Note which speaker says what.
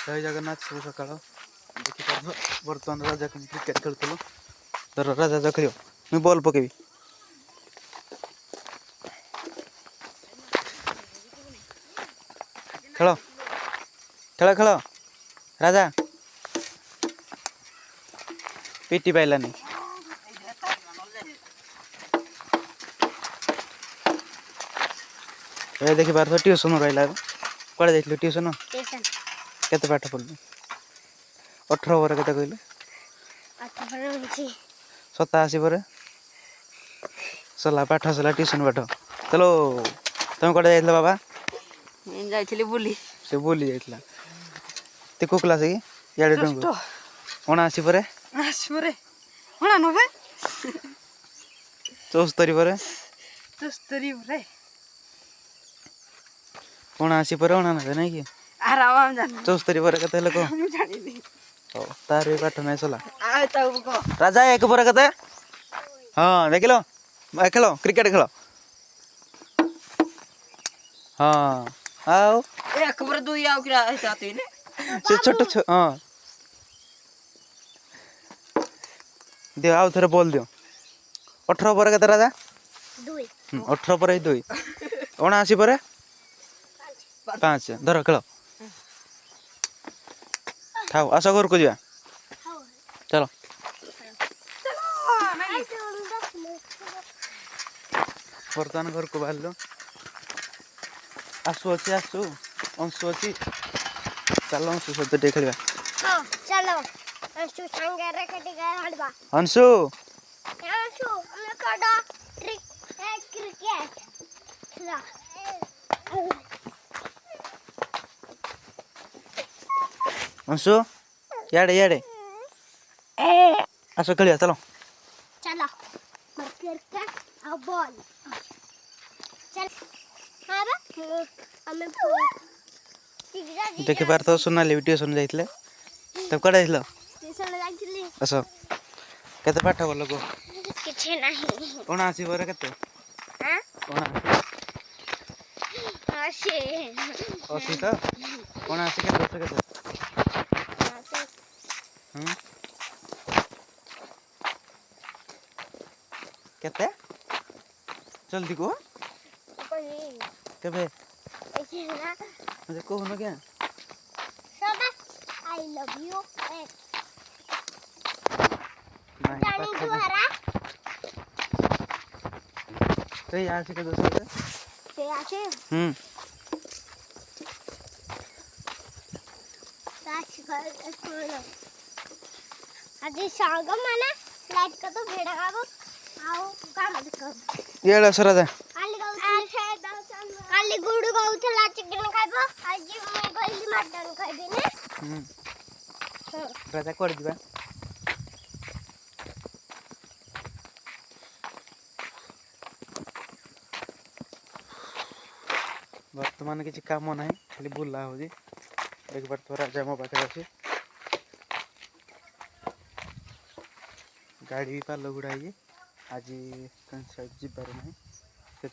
Speaker 1: जय जगन्नाथ शुभ सकाळ देखिए बर्तमान राजा कम क्रिकेट खेलुल तर राजा जखिल मुझे बॉल पकेबी खेल खेल खेल राजा पिटी पाइलानी ये देखी पार ट्यूशन रहा कड़े जाइल ट्यूशन केते पाठ पढ़लु 18 ओवर केते कहले 87 पर सला पाठ सला ट्यूशन पाठ चलो तुम कड़े जाइल बाबा
Speaker 2: जाइथिली बुली
Speaker 1: से बुली जाइला ते को क्लास की याडे टंगु 79 पर
Speaker 2: 80 पर 89
Speaker 1: 74 पर
Speaker 2: 74 पर
Speaker 1: 79 पर 99 नहीं कि
Speaker 2: आराम जान
Speaker 1: 74 पर केते लोग
Speaker 2: हम जानिनी
Speaker 1: हो तार भी पाठ नहीं सला
Speaker 2: आ ताऊ को
Speaker 1: राजा एक पर केते हां देखिलो खेलो क्रिकेट खेलो हां आओ
Speaker 2: एक पर दुई आउ किरा चाहते ने
Speaker 1: से छोटो हां दे आओ थरे बोल दियो 18 पर केते राजा
Speaker 2: 2
Speaker 1: 18 पर 2 79 पर 5 धर खेलो थाओ आशा घर को जा चलो बर्तमान घर को बाहर आसु अच्छी आसु अंशु अच्छी चलो अंशु सहित टे खेल
Speaker 3: चलो अंशु संगे रे कटिगा हडबा
Speaker 1: अंशु
Speaker 3: अंशु हम कड़ा ट्रिक है क्रिकेट खेला
Speaker 1: अंशु याडे याडे आसो खेलिया चलो
Speaker 3: चलो क्रिकेट और बॉल चल हां बा हमें
Speaker 1: देखि पार तो सोनाली ट्यूशन जाइतले तब कड़े जाइलो
Speaker 3: ट्यूशन जाइतली
Speaker 1: आसो केते पाठ बोल को
Speaker 3: किछे नहीं
Speaker 1: 79 पर केते
Speaker 3: हां
Speaker 1: 80
Speaker 3: 80
Speaker 1: तो 79 के 10 केते केते जल्दी को केबे
Speaker 3: ऐसे ना
Speaker 1: मुझे को होनो क्या
Speaker 3: सबा आई लव यू
Speaker 1: नहीं
Speaker 3: जानी दुआरा
Speaker 1: तो यहाँ से के दोस्तों
Speaker 3: ते आछे ताश घर स्कूल आज सांग माना लाइट का तो भेड़ा गाबो आओ काम कर
Speaker 1: ये ला सरादा
Speaker 3: काली गुडू गाउथला चिकन खाइबो आज मैं गइली मटन खाइबे ने
Speaker 1: राजा कर दिबा वर्तमान किसी काम ना खाली बुला हो देख बार तो राजा मो पाखे अच्छे गाड़ी भी पाल गुड़ा आज कहीं साइड जीवार ना से